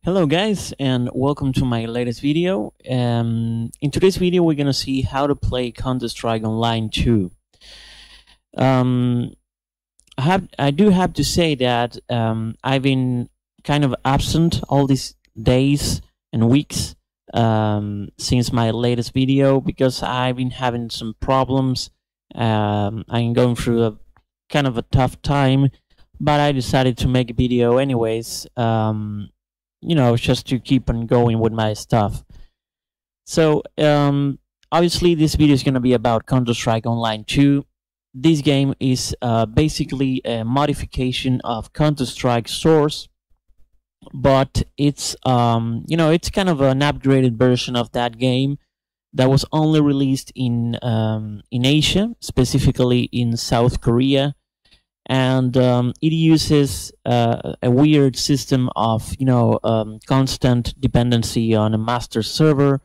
Hello guys, and welcome to my latest video. In today's video we're gonna see how to play Counter-Strike Online 2. Um, I do have to say that I've been kind of absent all these days and weeks since my latest video because I've been having some problems. I'm going through a kind of a tough time, but I decided to make a video anyways. Just to keep on going with my stuff. So obviously this video is going to be about Counter-Strike Online 2. This game is basically a modification of Counter-Strike Source, but it's it's kind of an upgraded version of that game that was only released in Asia, specifically in South Korea. And it uses a weird system of constant dependency on a master server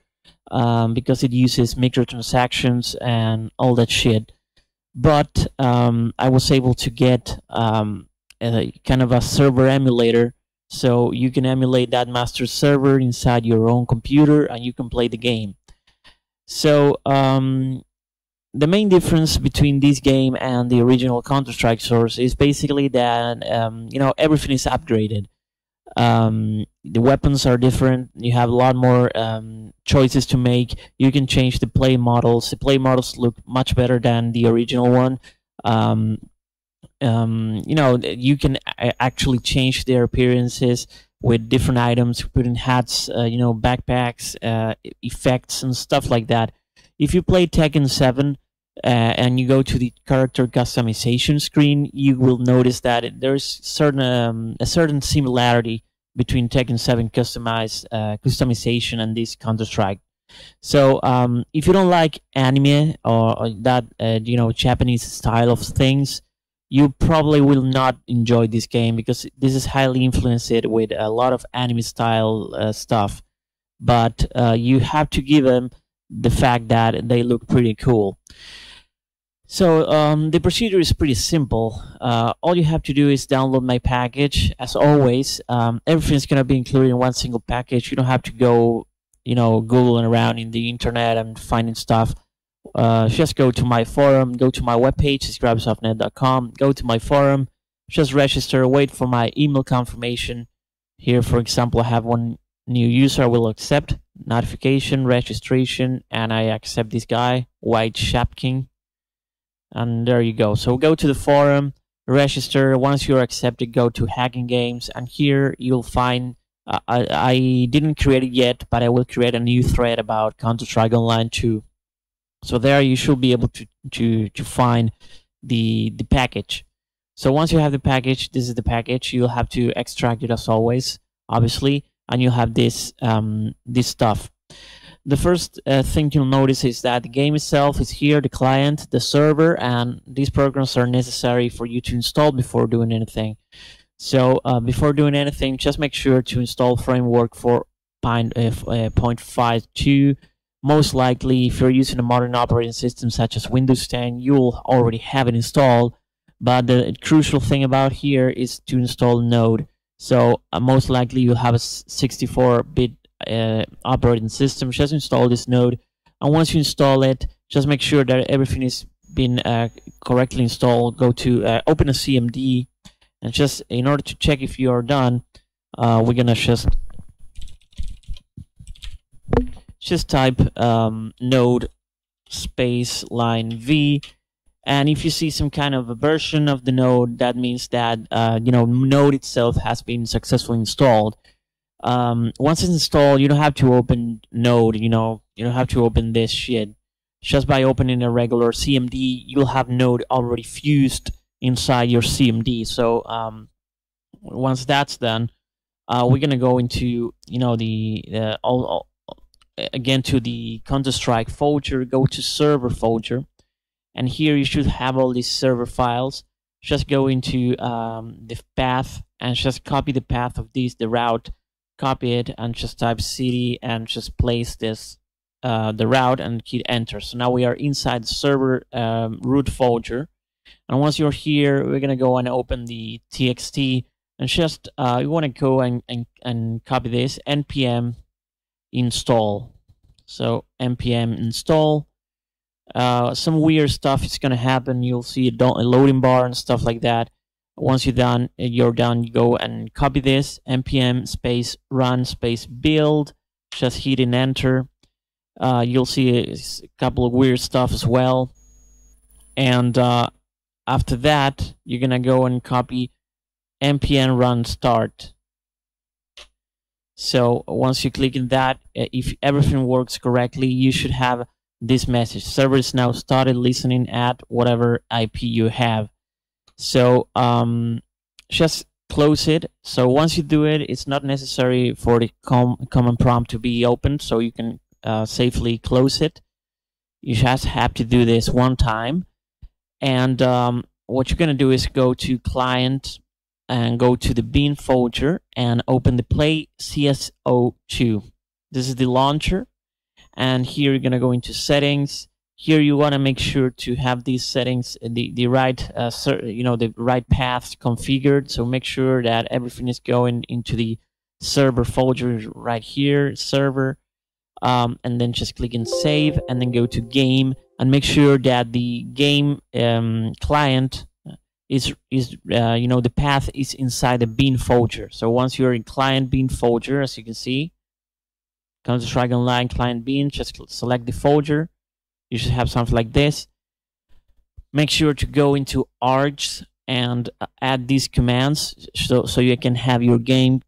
because it uses microtransactions and all that shit. But I was able to get a kind of a server emulator, so you can emulate that master server inside your own computer and you can play the game. So the main difference between this game and the original Counter-Strike Source is basically that everything is upgraded. The weapons are different. You have a lot more choices to make. You can change the play models. The play models look much better than the original one. You can actually change their appearances with different items, putting hats, backpacks, effects, and stuff like that. If you play Tekken 7 and you go to the character customization screen, you will notice that there's a certain similarity between Tekken 7 customization and this Counter-Strike. So if you don't like anime or that Japanese style of things, you probably will not enjoy this game because this is highly influenced with a lot of anime style stuff. But you have to give them the fact that they look pretty cool. So the procedure is pretty simple. All you have to do is download my package. As always, everything's gonna be included in one single package. You don't have to go, Googling around in the internet and finding stuff. Just go to my forum, go to my webpage, it's grabsoftnet.com. Go to my forum, just register, wait for my email confirmation. Here, for example, I have one new user. I will accept notification, registration, and I accept this guy, White Shapking. And there you go. So go to the forum, register. Once you're accepted, go to Hacking Games, and here you'll find I didn't create it yet, but I will create a new thread about Counter-Strike Online 2. So there you should be able to find the package. So once you have the package, this is the package. You'll have to extract it as always, obviously, and you'll have this this stuff. The first thing you'll notice is that the game itself is here, the client, the server, and these programs are necessary for you to install before doing anything. So before doing anything, just make sure to install Framework 4.52. Most likely, if you're using a modern operating system such as Windows 10, you'll already have it installed. But the crucial thing about here is to install Node. So most likely you'll have a 64-bit operating system. Just install this Node, and once you install it, just make sure that everything is been correctly installed. Go to open a CMD, and just in order to check if you are done, we're gonna just type node space line v, and if you see some kind of a version of the node, that means that node itself has been successfully installed. Once it's installed, you don't have to open node, you don't have to open this shit. Just by opening a regular CMD, you'll have node already fused inside your CMD. So once that's done, we're gonna go into again to the Counter-Strike folder. Go to server folder, and here you should have all these server files. Just go into the path and just copy the path of the route. Copy it and just type cd and just place this the route and hit enter. So now we are inside the server root folder, and once you're here, we're gonna go and open the txt and just you want to go and copy this npm install. So npm install. Some weird stuff is gonna happen. You'll see a loading bar and stuff like that. Once you're done, you go and copy this npm space run space build. Just hitting enter. You'll see a couple of weird stuff as well. And after that, you're gonna go and copy npm run start. So once you click in that, if everything works correctly, you should have this message: server is now started listening at whatever IP you have. So just close it. So once you do it, it's not necessary for the command prompt to be opened, so you can safely close it. You just have to do this one time. And what you're going to do is go to client and go to the bin folder and open the play CSO2. This is the launcher. And here you're going to go into settings. Here you want to make sure to have these settings, the right, the right path configured. So make sure that everything is going into the server folder right here, server. And then just click and save, and then go to game, and make sure that the game client is the path is inside the bin folder. So once you're in client bin folder, as you can see, Counter-Strike Online client bin, just select the folder. You should have something like this. Make sure to go into args and add these commands so you can have your game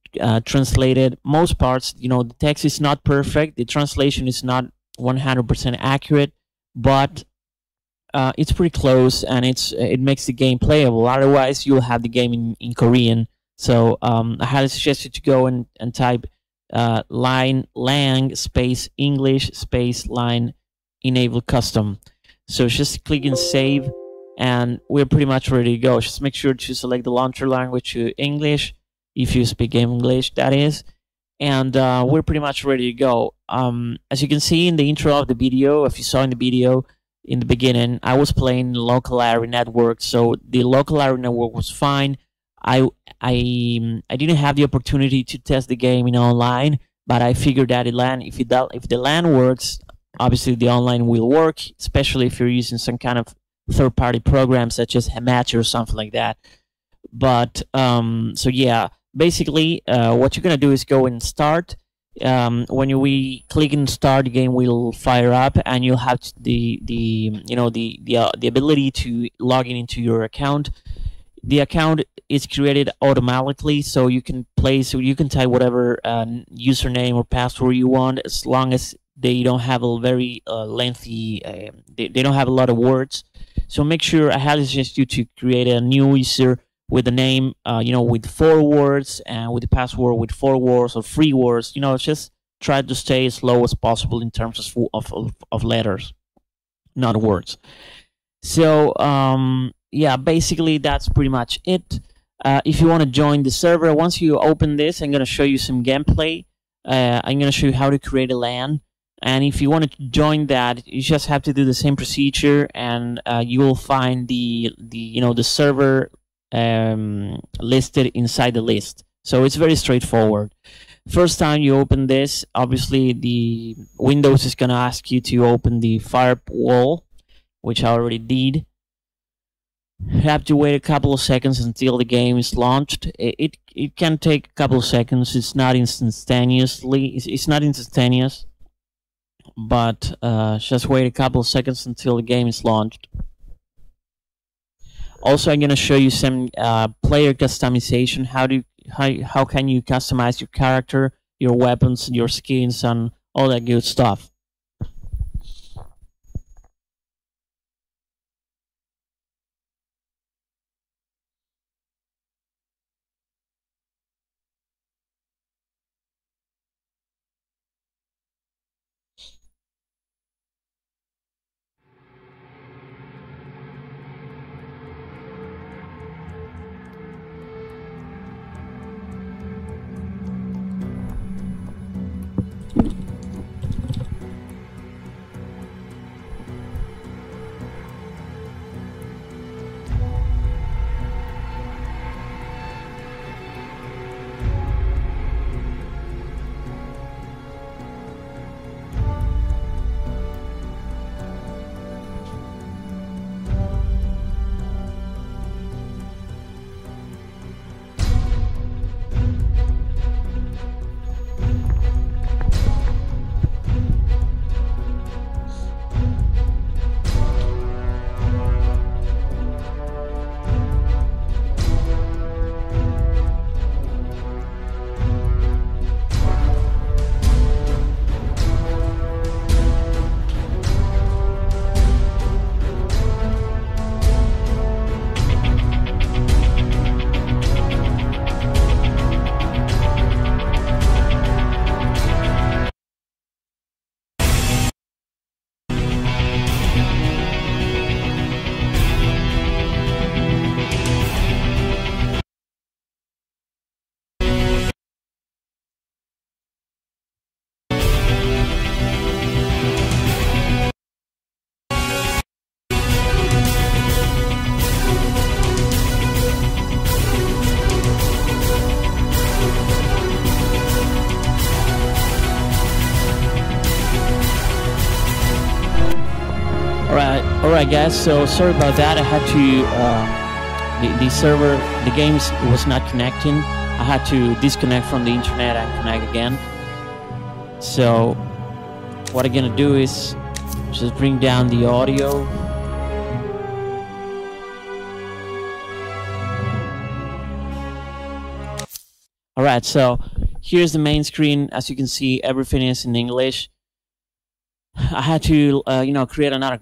translated. Most parts, the text is not perfect, the translation is not 100% accurate, but it's pretty close, and it makes the game playable. Otherwise, you'll have the game in Korean. So I highly suggest you to go and type line lang space English space line enable custom. So just click and save, and we're pretty much ready to go. Just make sure to select the launcher language to English, if you speak English, that is. And we're pretty much ready to go. As you can see in the intro of the video, if you saw in the video in the beginning, I was playing local area network, so the local area network was fine. I didn't have the opportunity to test the game in online, but I figured that if the LAN works, obviously the online will work, especially if you're using some kind of third-party program such as Match or something like that. But so yeah, basically what you're gonna do is go and start. When we click and start, the game will fire up, and you'll have the ability to log in into your account. The account is created automatically, so you can type whatever username or password you want, as long as they don't have a very lengthy, they don't have a lot of words. So make sure, I highly suggest you to create a new user with a name, with 4 words, and with the password with 4 words or 3 words. Just try to stay as low as possible in terms of letters, not words. So yeah, basically that's pretty much it. If you want to join the server, once you open this, I'm going to show you some gameplay. I'm going to show you how to create a LAN. And if you want to join that, you just have to do the same procedure, and you will find the server listed inside the list. So it's very straightforward. First time you open this, obviously the Windows is going to ask you to open the firewall, which I already did. You have to wait a couple of seconds until the game is launched. It can take a couple of seconds. It's not instantaneous, but just wait a couple of seconds until the game is launched. Also, I'm going to show you some player customization. How can you customize your character, your weapons, your skins, and all that good stuff. Alright guys, so sorry about that. I had to the server, the games was not connecting. I had to disconnect from the internet and connect again. So what I'm gonna do is just bring down the audio. Alright, so here's the main screen. As you can see, everything is in English. I had to create another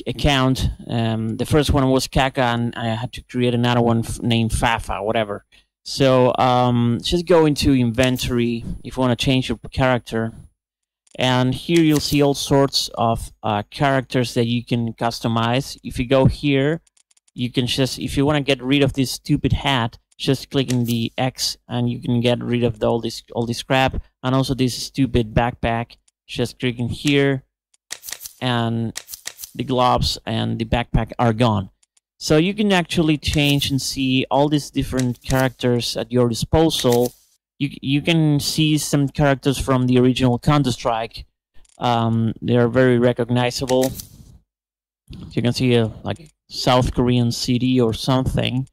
account. The first one was Kaka, and I had to create another one named Fafa, whatever. So just go into inventory if you want to change your character, and here you'll see all sorts of characters that you can customize. If you go here, you can just, if you want to get rid of this stupid hat, just clicking the X and you can get rid of all this crap, and also this stupid backpack. Just clicking here and the gloves and the backpack are gone. So you can actually change and see all these different characters at your disposal. You can see some characters from the original Counter-Strike. They are very recognizable. You can see like South Korean city or something.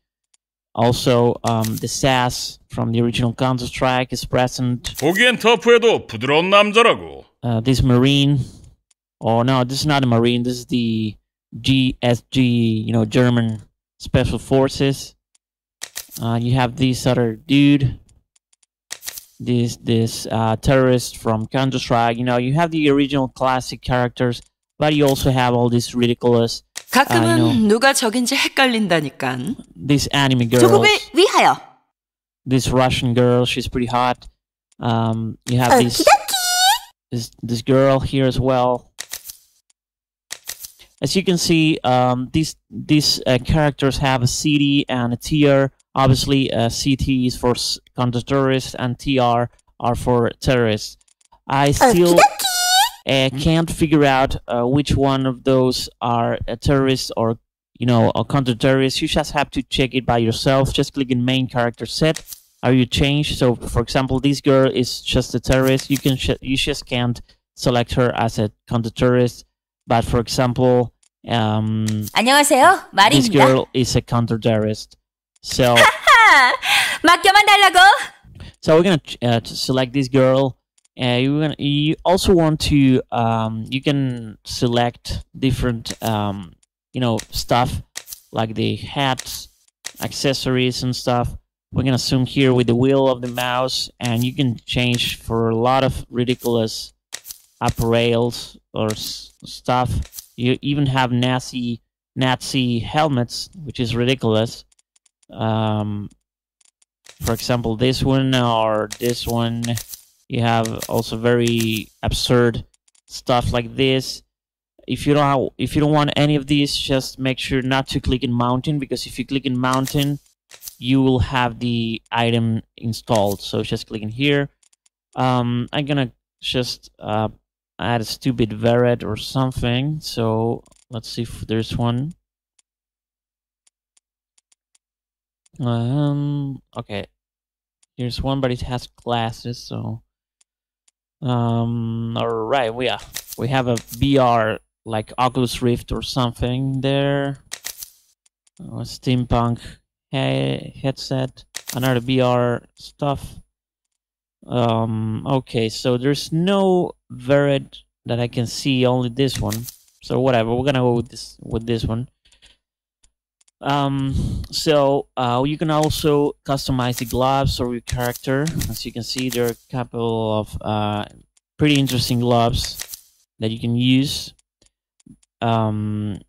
Also, the SAS from the original Counter-Strike is present. 보기엔 터프해도 부드러운 남자라고. This Marine. Oh no, this is not a Marine. This is the GSG, German Special Forces. You have this other dude. This terrorist from Counter-Strike. You have the original classic characters, but you also have all these ridiculous. 가끔은 누가 적인지 헷갈린다니깐. These anime girls. 조국을 위하여. This Russian girl, she's pretty hot. You have this girl here as well. As you can see, these characters have a CD and a TR. Obviously, CT is for counter-terrorists and TR are for terrorists. I still can't figure out which one of those are a terrorist or a counter-terrorist. You just have to check it by yourself. Just click in main character set. Are you changed? So, for example, this girl is just a terrorist. You just can't select her as a counter-terrorist. But for example, 안녕하세요, 마리입니다. This girl is a counter-terrorist. So 맡겨만 달라고. So we're gonna select this girl. You also want to you can select different stuff like the hats, accessories, and stuff. We're gonna zoom here with the wheel of the mouse, and you can change for a lot of ridiculous apparels or stuff. You even have Nazi helmets, which is ridiculous. For example, this one or this one. You have also very absurd stuff like this. If you don't want any of these, just make sure not to click in mountain, because if you click in mountain, you will have the item installed. So just click in here. I'm gonna just add a stupid Veret or something. So let's see if there's one. Okay, here's one, but it has glasses. So all right, we have a VR like Oculus Rift or something there. A steampunk headset, another VR stuff. Okay, so there's no Veret that I can see, only this one. So whatever, we're gonna go with this one. So you can also customize the gloves or your character. As you can see, there are a couple of pretty interesting gloves that you can use. Then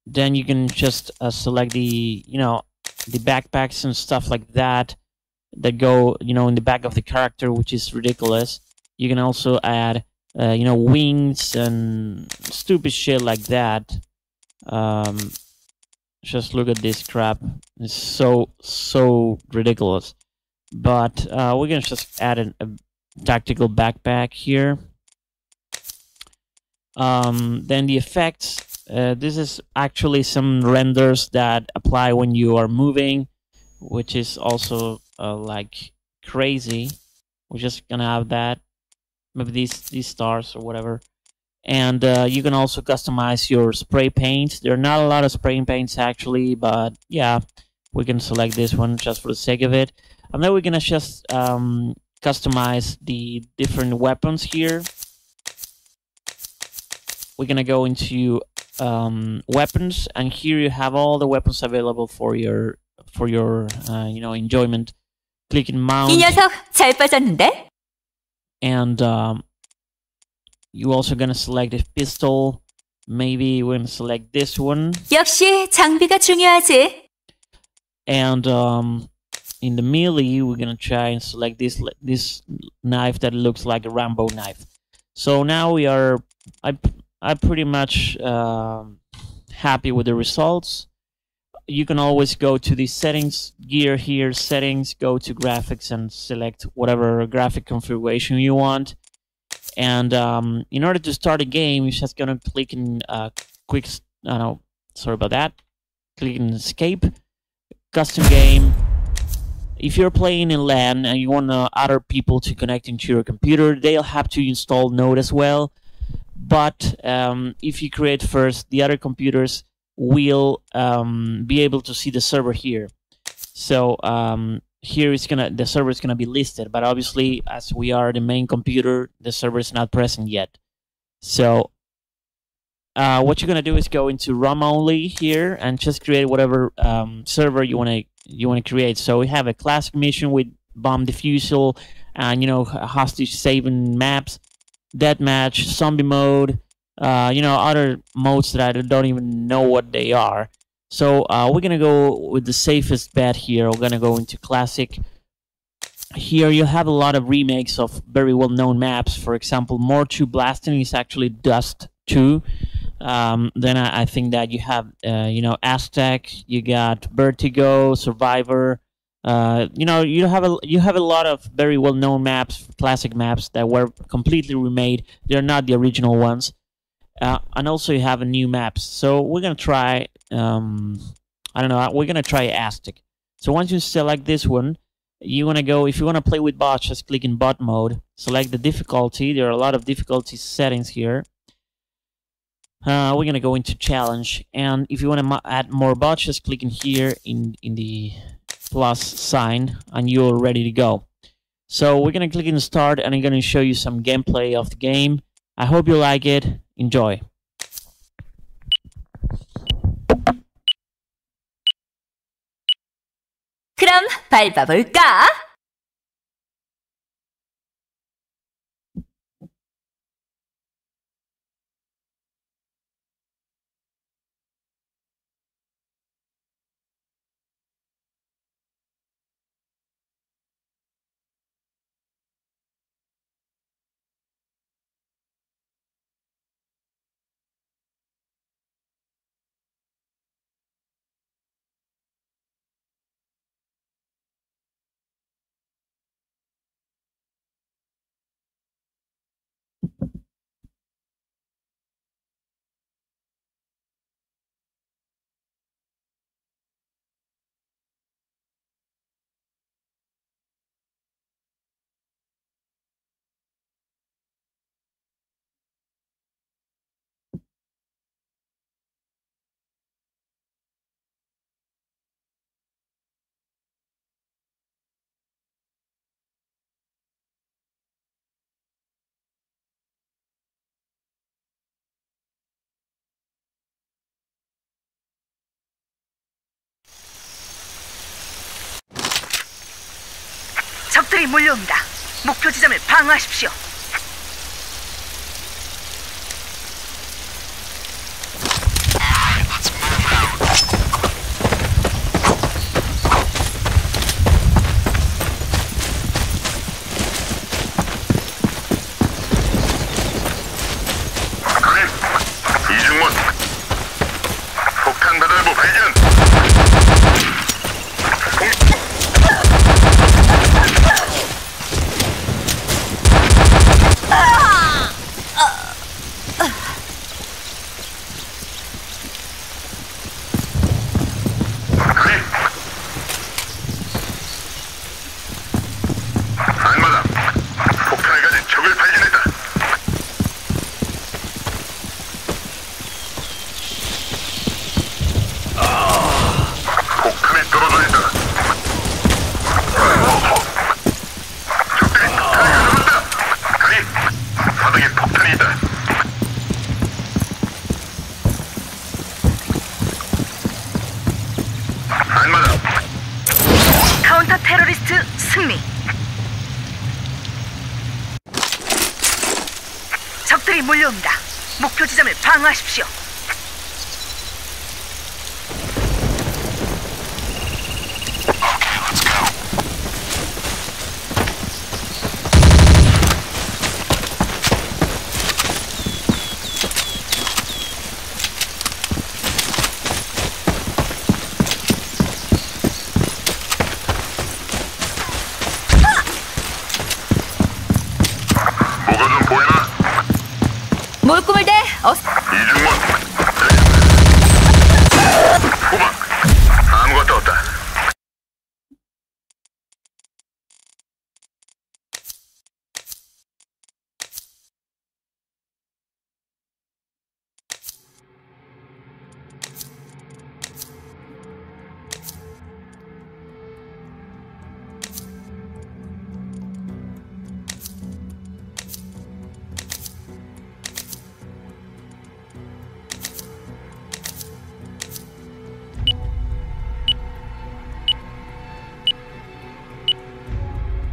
you can just select the the backpacks and stuff like that go in the back of the character, which is ridiculous. You can also add wings and stupid shit like that. Just look at this crap. It's so ridiculous. But we're gonna just add a tactical backpack here. Then the effects. This is actually some renders that apply when you are moving, which is also like crazy. We're just gonna have that. Maybe these stars or whatever. And you can also customize your spray paint. There are not a lot of spray paints actually, but yeah, we can select this one just for the sake of it. And then we're gonna just customize the different weapons here. We're gonna go into weapons, and here you have all the weapons available for your enjoyment. Click in mount. 이 녀석 잘 빠졌는데? And you also gonna select a pistol. Maybe we're gonna select this one. 역시 장비가 중요하지. And in the melee, we're gonna try and select this knife that looks like a Rambo knife. So now we are, I'm pretty much happy with the results. You can always go to the settings gear here, settings, go to graphics and select whatever graphic configuration you want. And in order to start a game, you're just gonna click in click in escape, custom game. If you're playing in LAN and you want other people to connect into your computer, they'll have to install Node as well. But if you create first, the other computers will be able to see the server here. So here the server is gonna be listed, but obviously as we are the main computer, the server is not present yet. So what you're gonna do is go into ROM only here and just create whatever server you wanna create. So we have a classic mission with bomb defusal and hostage saving maps, deathmatch, zombie mode, other modes that I don't even know what they are. So we're gonna go with the safest bet here. We're gonna go into classic. Here you have a lot of remakes of very well-known maps. For example, More 2 Blasting is actually Dust 2. Then I think that you have Aztec, you got Vertigo, Survivor. You have a lot of very well-known maps, classic maps that were completely remade. They're not the original ones. And also you have a new maps. So we're gonna try we're gonna try Aztec. So once you select this one, you wanna go, if you wanna play with bots, just click in bot mode, select the difficulty. There are a lot of difficulty settings here. We're gonna go into challenge, and if you wanna add more bots, just click in here in the plus sign and you're ready to go. So we're gonna click in start, and I'm gonna show you some gameplay of the game. I hope you like it. Enjoy. 그럼 밟아볼까? 적들이 몰려옵니다. 목표 지점을 방어하십시오. 이중문 폭탄 배달부 발견. 적들이 몰려옵니다. 목표 지점을 방어하십시오. 뭐가 좀 보이나? 뭘 꿈을 대? 이중문. 후방. 아무것도 없다.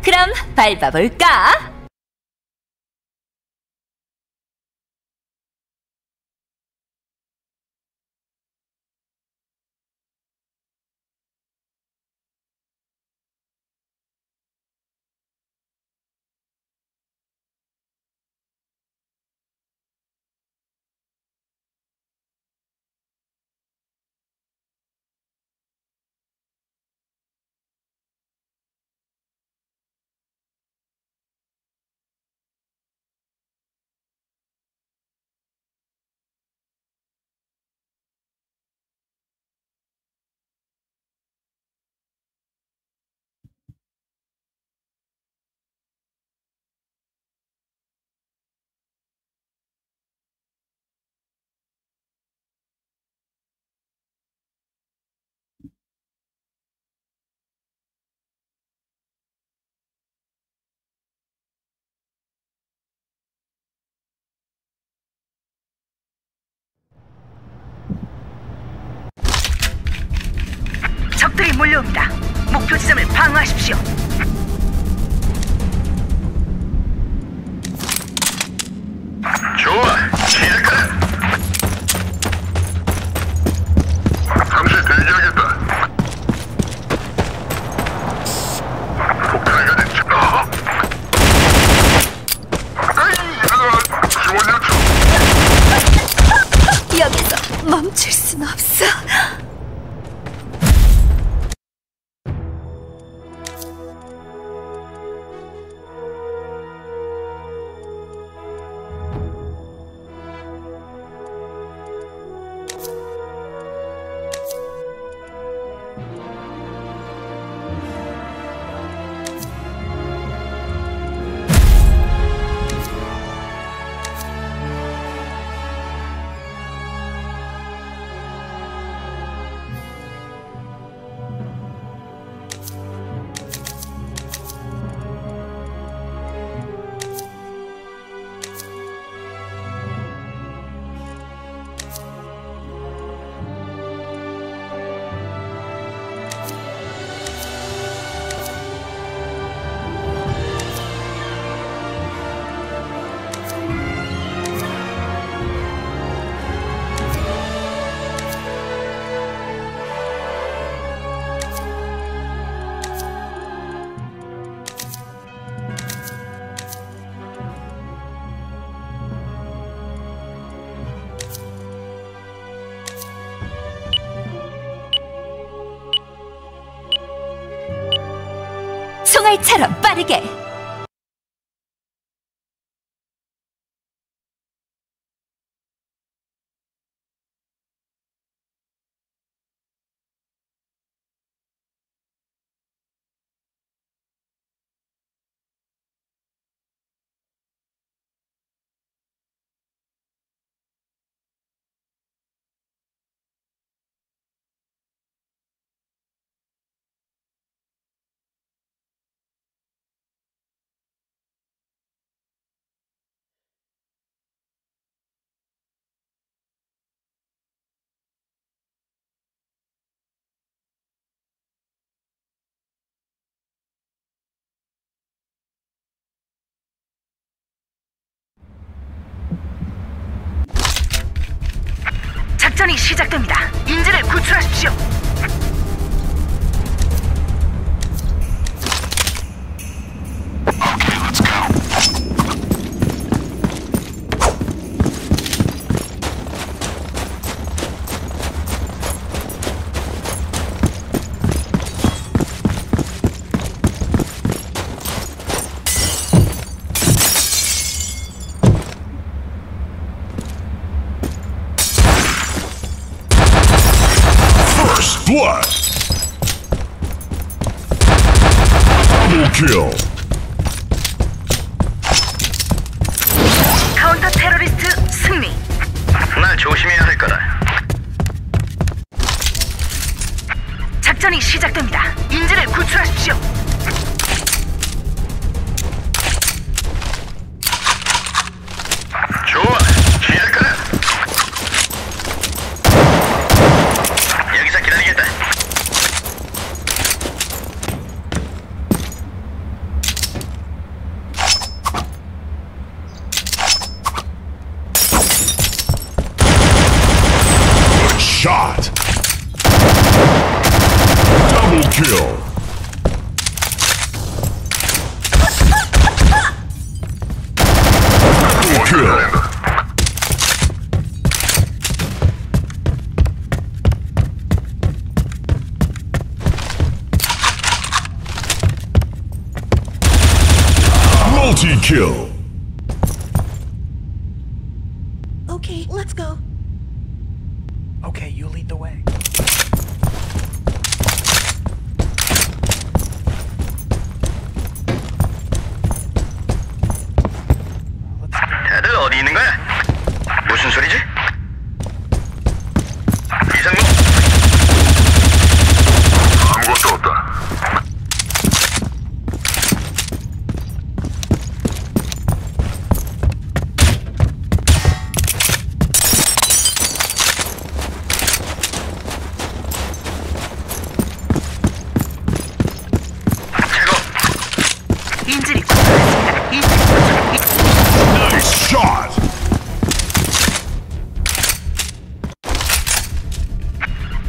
그럼 밟아볼까? 적들이 몰려옵니다. 목표 지점을 방어하십시오. 좋아. 시작하라. 잠시 대기하겠다. 폭탄을 가진 지원 요청. 여기서 멈출 순 없어. 총알처럼 빠르게. 작전이 시작됩니다. 인질을 구출하십시오. Blood! Double kill! 카운터 테러리스트 승리. 날 조심해야 할 거다. 작전이 시작됩니다. 인질을 구출하십시오. 좋아, 시작하라. 여기서 기다리겠다. Good shot! Double kill! Double kill! Multi-kill! Okay, let's go. Okay, you lead the way. 다들 어디 있는 거야? 무슨 소리지? 이상무? 아무것도 없다. 인질이 구출했습니다. Nice shot!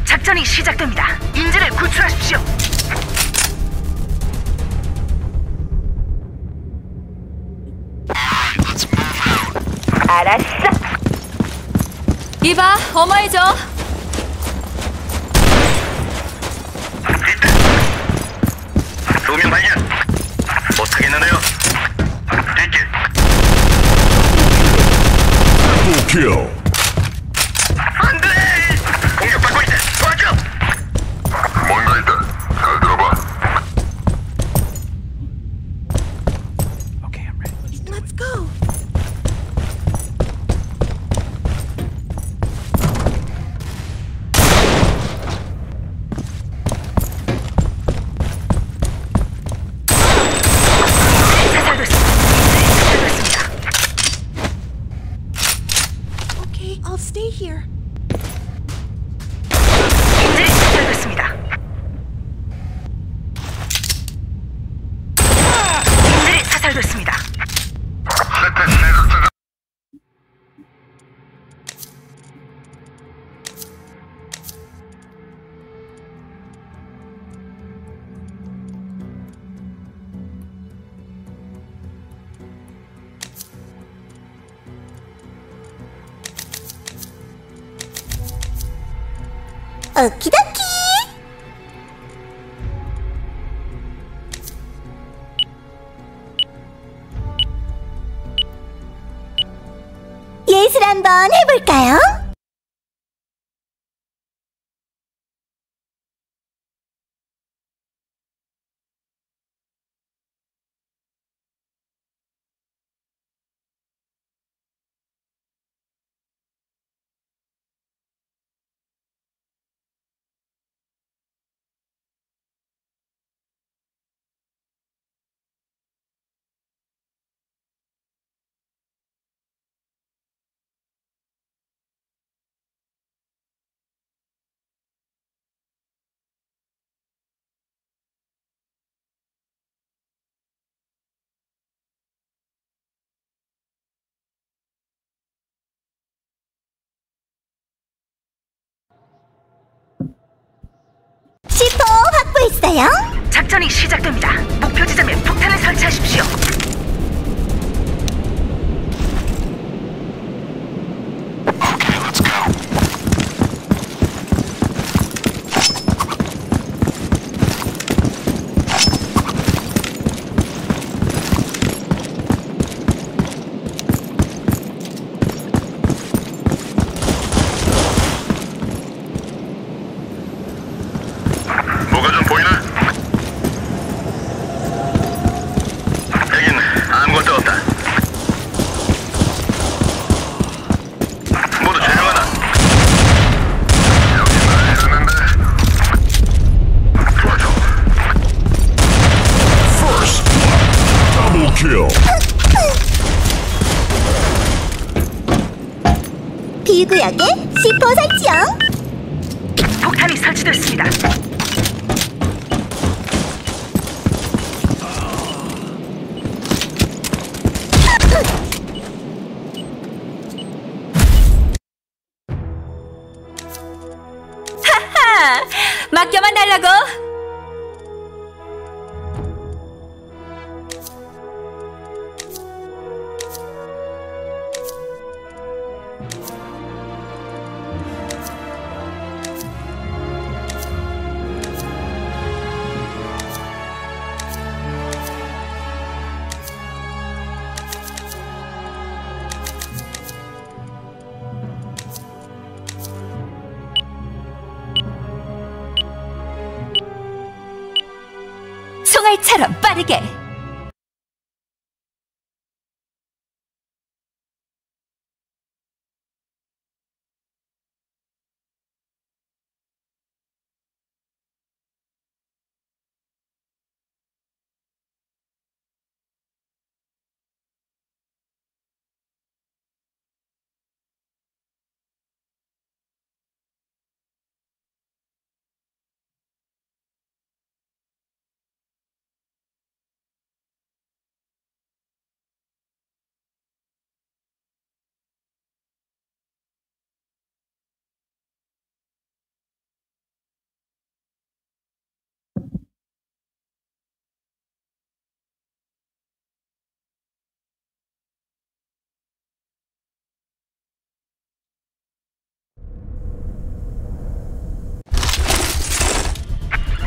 작전이 시작됩니다. 인질을 구출하십시오. 알았어. 이봐, 어머해줘. 두 명 발견. 못하겠는데요. 뒷길. Double kill! 안돼. 공격받고 있다. 도와줘. 뭔가 있다. 잘 들어봐. Okay, I'm ready. Let's go. Okay, I'll stay here. 인질이 사살됐습니다. 인질이 사살됐습니다. 세트 시작. 오키도키. 예술 한번 해볼까요? 확보했어요. 작전이 시작됩니다. 목표 지점에 폭탄을 설치하십시오. 뭐가 좀 보이나? 여긴 아무것도 없다. 모두 조용하나? 여기 나 있었는데. 도와줘. First blood. Double kill. 비구역에 C4 설치요. 폭탄이 설치됐습니다. 하하! 맡겨만 달라고! 총알처럼 빠르게!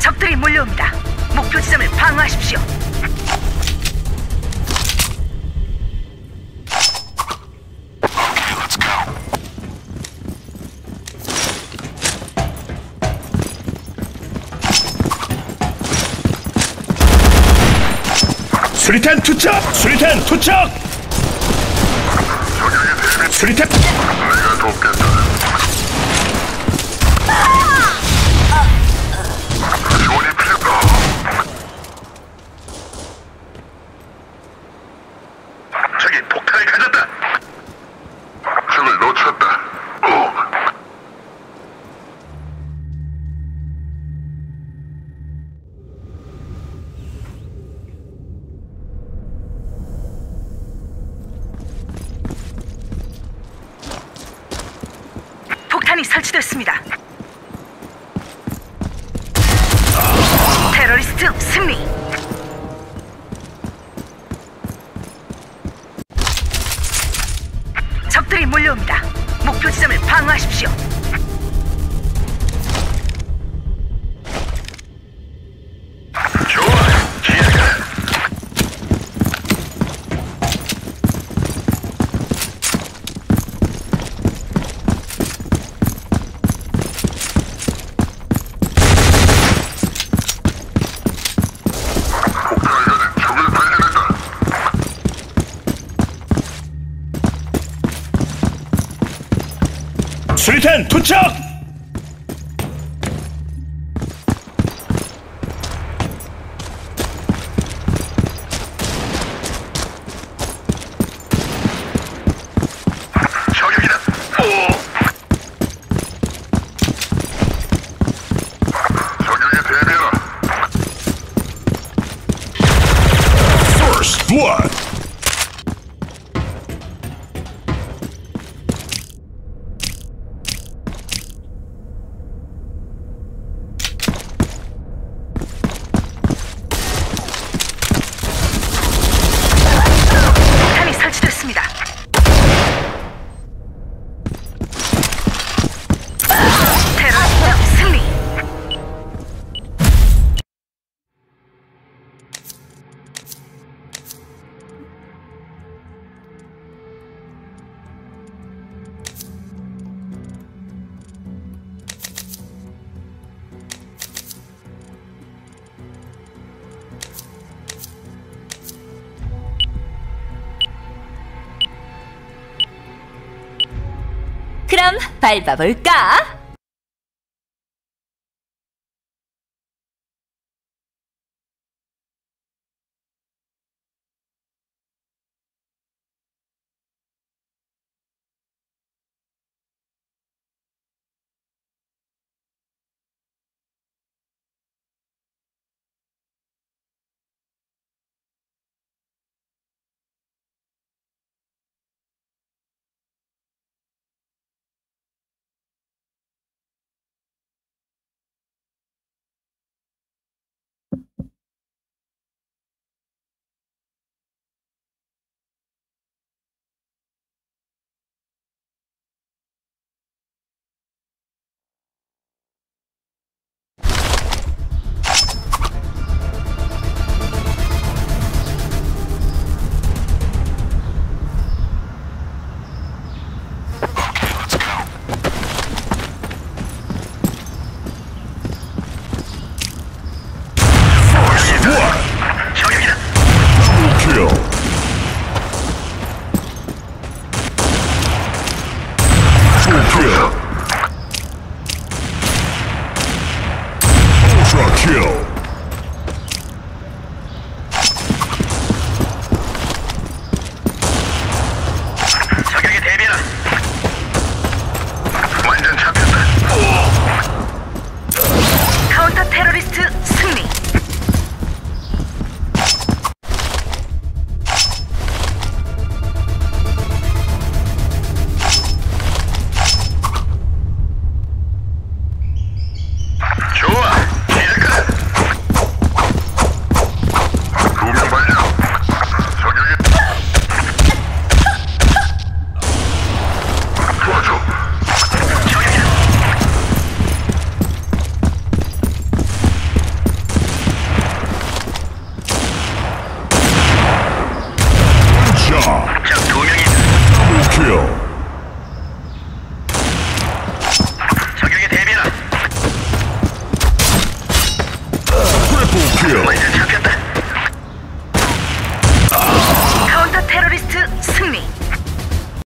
적들이 몰려옵니다. 목표 지점을 방어하십시오. 수리탄 투척! 수리탄 투척! 수리탄! 내가 돕겠다. 지원이 필요가. 저기 폭탄을 가졌다. 적을 놓쳤다. 폭탄이 설치됐습니다. 테러리스트 승리. 적들이 몰려옵니다. 목표 지점을 방어하십시오. 좋아. 기회가. 적을 발견했다. 수리탄 투척! 저격이다. 저격에 대비해라. First blood. 그럼 밟아볼까?